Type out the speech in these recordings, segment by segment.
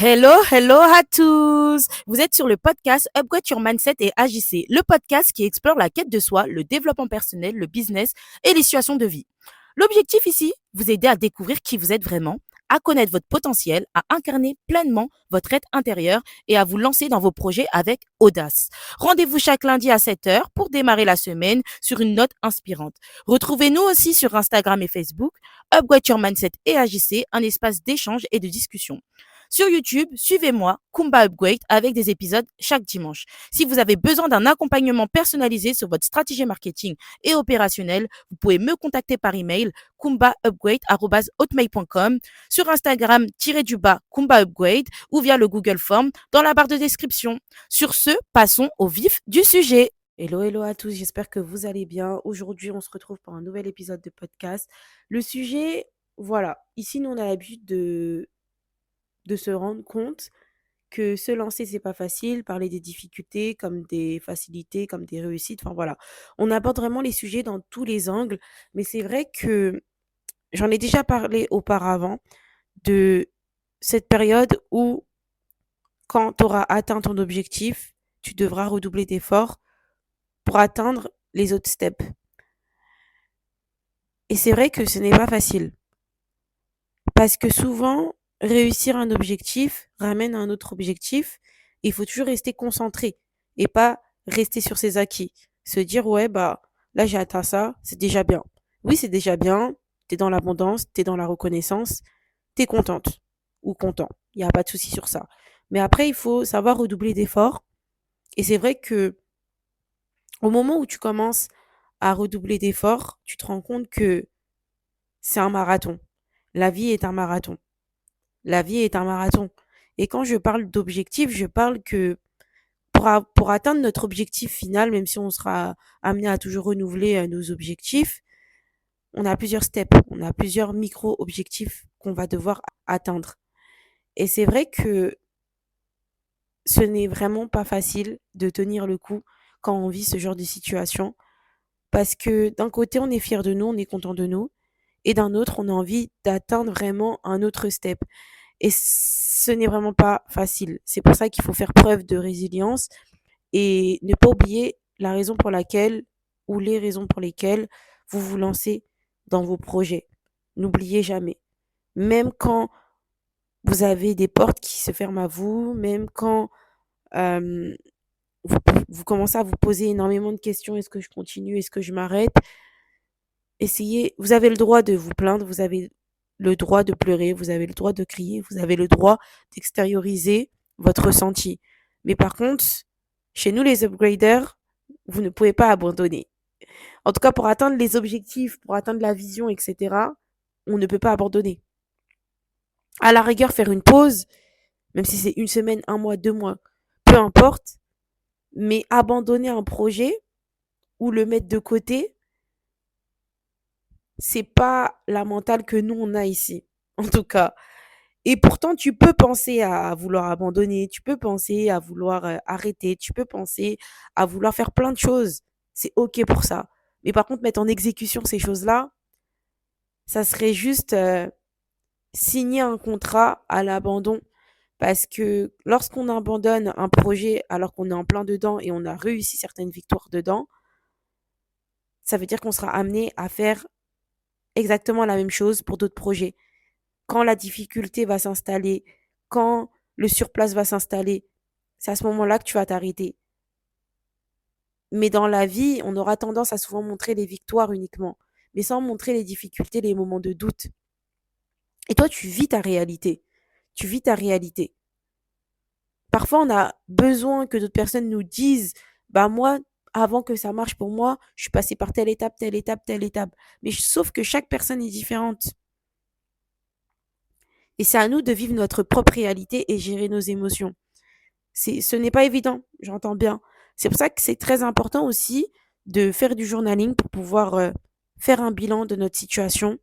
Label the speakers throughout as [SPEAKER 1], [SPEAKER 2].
[SPEAKER 1] Hello, hello à tous! Vous êtes sur le podcast Upgrade Your Mindset et Agissez, le podcast qui explore la quête de soi, le développement personnel, le business et les situations de vie. L'objectif ici, vous aider à découvrir qui vous êtes vraiment, à connaître votre potentiel, à incarner pleinement votre être intérieur et à vous lancer dans vos projets avec audace. Rendez-vous chaque lundi à 7 heures pour démarrer la semaine sur une note inspirante. Retrouvez-nous aussi sur Instagram et Facebook, Upgrade Your Mindset et Agissez, un espace d'échange et de discussion. Sur YouTube, suivez-moi, Kumba Upgrade, avec des épisodes chaque dimanche. Si vous avez besoin d'un accompagnement personnalisé sur votre stratégie marketing et opérationnelle, vous pouvez me contacter par email kumbaupgrade@hotmail.com, sur Instagram Kumba Upgrade ou via le Google Form dans la barre de description. Sur ce, passons au vif du sujet. Hello, hello à tous, j'espère que vous allez bien. Aujourd'hui, on se retrouve pour un nouvel épisode de podcast. Le sujet, voilà, ici, nous, on a l'habitude de se rendre compte que se lancer, c'est pas facile, parler des difficultés comme des facilités, comme des réussites, enfin voilà. On aborde vraiment les sujets dans tous les angles, mais c'est vrai que j'en ai déjà parlé auparavant de cette période où quand tu auras atteint ton objectif, tu devras redoubler d'efforts pour atteindre les autres steps. Et c'est vrai que ce n'est pas facile parce que souvent, réussir un objectif ramène à un autre objectif. Et il faut toujours rester concentré et pas rester sur ses acquis. Se dire, ouais, bah, là, j'ai atteint ça, c'est déjà bien. Oui, c'est déjà bien. T'es dans l'abondance, t'es dans la reconnaissance, t'es contente ou content. Il n'y a pas de souci sur ça. Mais après, il faut savoir redoubler d'efforts. Et c'est vrai que au moment où tu commences à redoubler d'efforts, tu te rends compte que c'est un marathon. La vie est un marathon. La vie est un marathon. Et quand je parle d'objectif, je parle que pour atteindre notre objectif final, même si on sera amené à toujours renouveler nos objectifs, on a plusieurs steps, on a plusieurs micro-objectifs qu'on va devoir atteindre. Et c'est vrai que ce n'est vraiment pas facile de tenir le coup quand on vit ce genre de situation, parce que d'un côté, on est fier de nous, on est content de nous, et d'un autre, on a envie d'atteindre vraiment un autre step. Et ce n'est vraiment pas facile. C'est pour ça qu'il faut faire preuve de résilience et ne pas oublier la raison pour laquelle ou les raisons pour lesquelles vous vous lancez dans vos projets. N'oubliez jamais. Même quand vous avez des portes qui se ferment à vous, même quand euh, vous, vous commencez à vous poser énormément de questions, est-ce que je continue, est-ce que je m'arrête, essayez, vous avez le droit de vous plaindre, vous avez le droit de pleurer, vous avez le droit de crier, vous avez le droit d'extérioriser votre ressenti. Mais par contre, chez nous les upgraders, vous ne pouvez pas abandonner. En tout cas, pour atteindre les objectifs, pour atteindre la vision, etc., on ne peut pas abandonner. À la rigueur, faire une pause, même si c'est une semaine, un mois, 2 mois, peu importe, mais abandonner un projet ou le mettre de côté, c'est pas la mentale que nous on a ici. En tout cas. Et pourtant, tu peux penser à vouloir abandonner, tu peux penser à vouloir arrêter, tu peux penser à vouloir faire plein de choses. C'est OK pour ça. Mais par contre, mettre en exécution ces choses-là, ça serait juste signer un contrat à l'abandon. Parce que lorsqu'on abandonne un projet alors qu'on est en plein dedans et on a réussi certaines victoires dedans, ça veut dire qu'on sera amené à faire exactement la même chose pour d'autres projets. Quand la difficulté va s'installer, quand le surplace va s'installer, c'est à ce moment-là que tu vas t'arrêter. Mais dans la vie, on aura tendance à souvent montrer les victoires uniquement, mais sans montrer les difficultés, les moments de doute. Et toi, tu vis ta réalité. Tu vis ta réalité. Parfois, on a besoin que d'autres personnes nous disent, bah moi, avant que ça marche pour moi, je suis passée par telle étape, telle étape, telle étape. Mais sauf que chaque personne est différente. Et c'est à nous de vivre notre propre réalité et gérer nos émotions. Ce n'est pas évident, j'entends bien. C'est pour ça que c'est très important aussi de faire du journaling pour pouvoir faire un bilan de notre situation,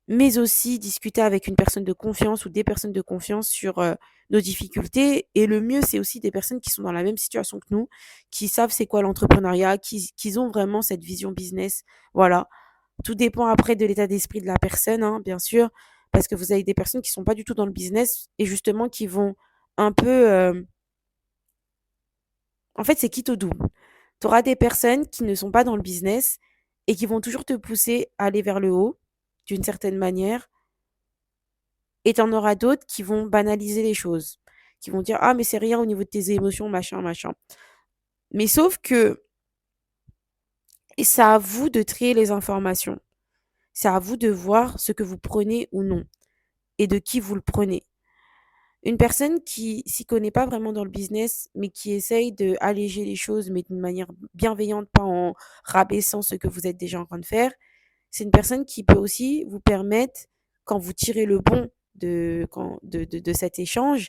[SPEAKER 1] mais aussi discuter avec une personne de confiance ou des personnes de confiance sur nos difficultés. Et le mieux, c'est aussi des personnes qui sont dans la même situation que nous, qui savent c'est quoi l'entrepreneuriat, qui ont vraiment cette vision business. Voilà. Tout dépend après de l'état d'esprit de la personne, hein, bien sûr. parce que vous avez des personnes qui sont pas du tout dans le business et justement qui vont un peu, en fait, c'est quitte au double. Tu auras des personnes qui ne sont pas dans le business et qui vont toujours te pousser à aller vers le haut, d'une certaine manière, et tu en auras d'autres qui vont banaliser les choses, qui vont dire: «Ah mais c'est rien au niveau de tes émotions, machin, machin». Mais sauf que et c'est à vous de trier les informations. C'est à vous de voir ce que vous prenez ou non et de qui vous le prenez. Une personne qui s'y connaît pas vraiment dans le business, mais qui essaye de alléger les choses, mais d'une manière bienveillante, pas en rabaissant ce que vous êtes déjà en train de faire, c'est une personne qui peut aussi vous permettre, quand vous tirez le bon de cet échange,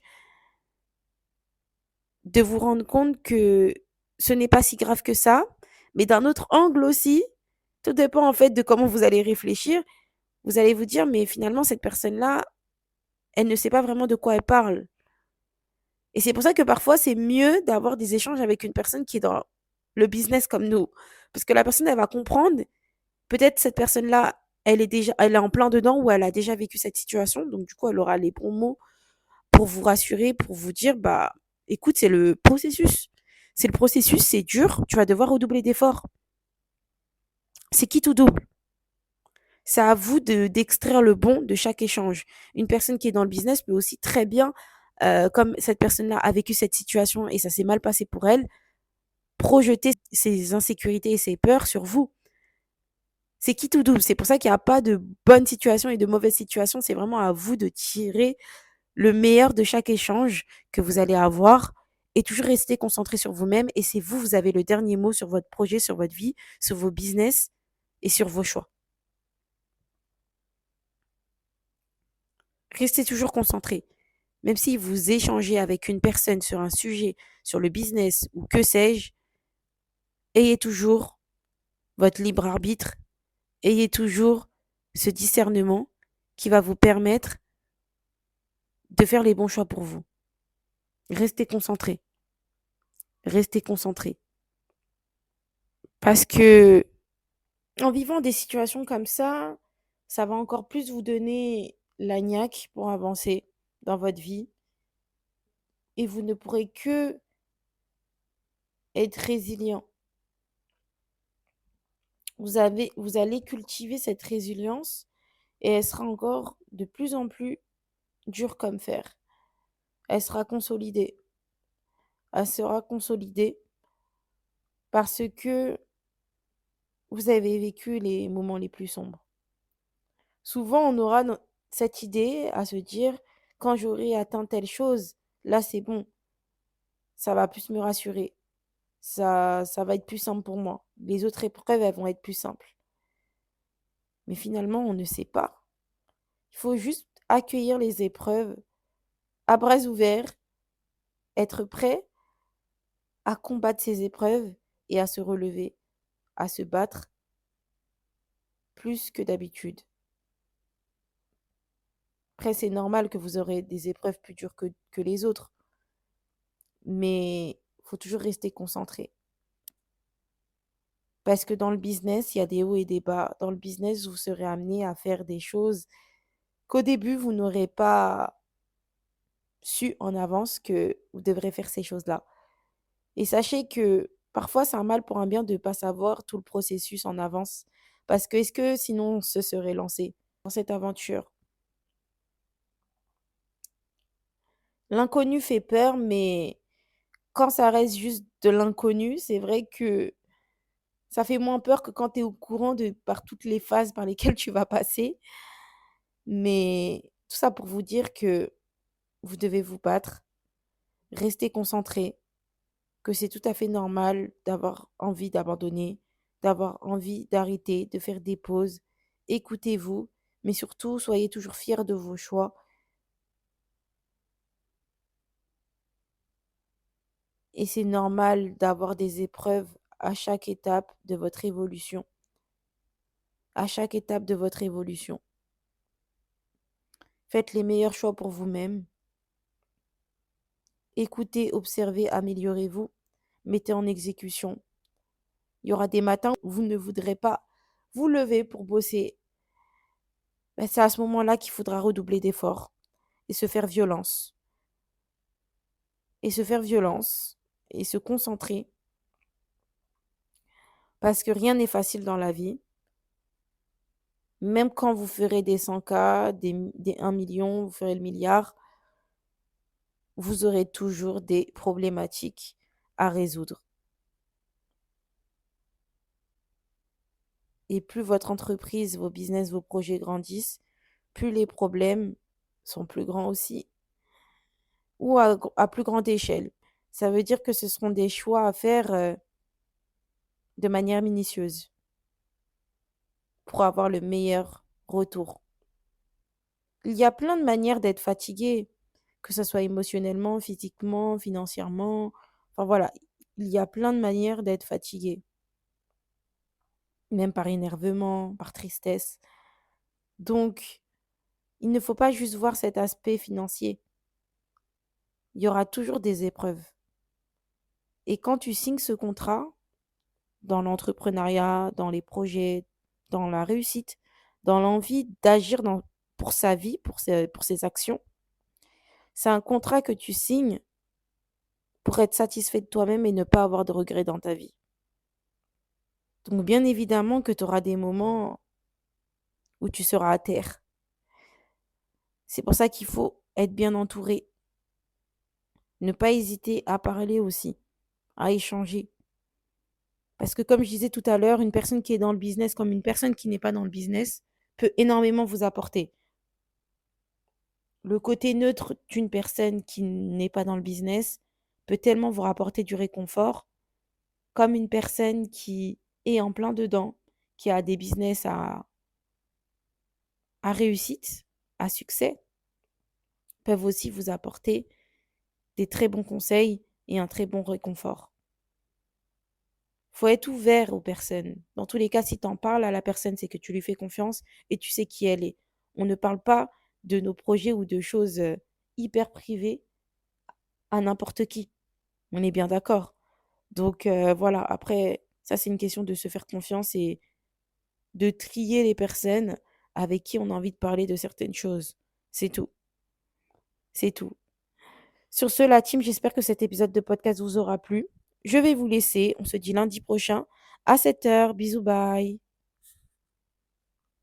[SPEAKER 1] de vous rendre compte que ce n'est pas si grave que ça, mais d'un autre angle aussi, tout dépend en fait de comment vous allez réfléchir. Vous allez vous dire, mais finalement, cette personne-là, elle ne sait pas vraiment de quoi elle parle. Et c'est pour ça que parfois, c'est mieux d'avoir des échanges avec une personne qui est dans le business comme nous. Parce que la personne, elle va comprendre, peut-être cette personne-là, elle est en plein dedans ou elle a déjà vécu cette situation. Donc, du coup, elle aura les bons mots pour vous rassurer, pour vous dire, bah, écoute, c'est le processus. C'est le processus, c'est dur, tu vas devoir redoubler d'efforts. C'est qui tout double. C'est à vous d'extraire le bon de chaque échange. Une personne qui est dans le business peut aussi très bien, comme cette personne-là a vécu cette situation et ça s'est mal passé pour elle, projeter ses insécurités et ses peurs sur vous. C'est qui tout double. C'est pour ça qu'il n'y a pas de bonne situation et de mauvaise situation. C'est vraiment à vous de tirer le meilleur de chaque échange que vous allez avoir et toujours rester concentré sur vous-même. Et c'est vous, vous avez le dernier mot sur votre projet, sur votre vie, sur vos business et sur vos choix. Restez toujours concentré. Même si vous échangez avec une personne sur un sujet, sur le business ou que sais-je, ayez toujours votre libre arbitre, ayez toujours ce discernement qui va vous permettre de faire les bons choix pour vous. Restez concentré. Restez concentré. Parce que en vivant des situations comme ça va encore plus vous donner la niaque pour avancer dans votre vie et vous ne pourrez que être résilient. Vous allez cultiver cette résilience et elle sera encore de plus en plus dure comme fer. Elle sera consolidée. Elle sera consolidée parce que vous avez vécu les moments les plus sombres. Souvent, on aura cette idée à se dire, quand j'aurai atteint telle chose, là c'est bon, ça va plus me rassurer, ça va être plus simple pour moi. Les autres épreuves, elles vont être plus simples. Mais finalement, on ne sait pas. Il faut juste accueillir les épreuves à bras ouverts, être prêt à combattre ces épreuves et à se relever, à se battre plus que d'habitude. Après, c'est normal que vous aurez des épreuves plus dures que les autres, mais il faut toujours rester concentré. Parce que dans le business, il y a des hauts et des bas. Dans le business, vous serez amené à faire des choses qu'au début, vous n'aurez pas su en avance que vous devrez faire ces choses-là. Et sachez que parfois, c'est un mal pour un bien de ne pas savoir tout le processus en avance. Parce que est-ce que sinon on se serait lancé dans cette aventure? L'inconnu fait peur, mais quand ça reste juste de l'inconnu, c'est vrai que ça fait moins peur que quand tu es au courant de par toutes les phases par lesquelles tu vas passer. Mais tout ça pour vous dire que vous devez vous battre, rester concentré, que c'est tout à fait normal d'avoir envie d'abandonner, d'avoir envie d'arrêter, de faire des pauses. Écoutez-vous, mais surtout soyez toujours fiers de vos choix. Et c'est normal d'avoir des épreuves à chaque étape de votre évolution. À chaque étape de votre évolution. Faites les meilleurs choix pour vous-même. Écoutez, observez, améliorez-vous. Mettez en exécution. Il y aura des matins où vous ne voudrez pas vous lever pour bosser. bah, c'est à ce moment-là qu'il faudra redoubler d'efforts et se faire violence. Et se faire violence et se concentrer parce que rien n'est facile dans la vie. Même quand vous ferez des 100K, des 1 million, vous ferez le milliard, vous aurez toujours des problématiques à résoudre. Et plus votre entreprise, vos business, vos projets grandissent, plus les problèmes sont plus grands aussi, ou à plus grande échelle. Ça veut dire que ce seront des choix à faire de manière minutieuse pour avoir le meilleur retour. Il y a plein de manières d'être fatigué, que ce soit émotionnellement, physiquement, financièrement. Enfin voilà, il y a plein de manières d'être fatigué, même par énervement, par tristesse. Donc, il ne faut pas juste voir cet aspect financier. Il y aura toujours des épreuves. Et quand tu signes ce contrat, dans l'entrepreneuriat, dans les projets, dans la réussite, dans l'envie d'agir pour sa vie, pour ses actions, c'est un contrat que tu signes pour être satisfait de toi-même et ne pas avoir de regrets dans ta vie. Donc bien évidemment que tu auras des moments où tu seras à terre. C'est pour ça qu'il faut être bien entouré. Ne pas hésiter à parler aussi, à échanger. Parce que comme je disais tout à l'heure, une personne qui est dans le business comme une personne qui n'est pas dans le business peut énormément vous apporter. Le côté neutre d'une personne qui n'est pas dans le business peut tellement vous rapporter du réconfort comme une personne qui est en plein dedans, qui a des business à réussite, à succès, peuvent aussi vous apporter des très bons conseils et un très bon réconfort. Faut être ouvert aux personnes. Dans tous les cas, si tu en parles à la personne, c'est que tu lui fais confiance et tu sais qui elle est. On ne parle pas de nos projets ou de choses hyper privées à n'importe qui. On est bien d'accord. Donc voilà, après, ça c'est une question de se faire confiance et de trier les personnes avec qui on a envie de parler de certaines choses. C'est tout. C'est tout. Sur ce, la team, j'espère que cet épisode de podcast vous aura plu. Je vais vous laisser. On se dit lundi prochain à 7h. Bisous, bye.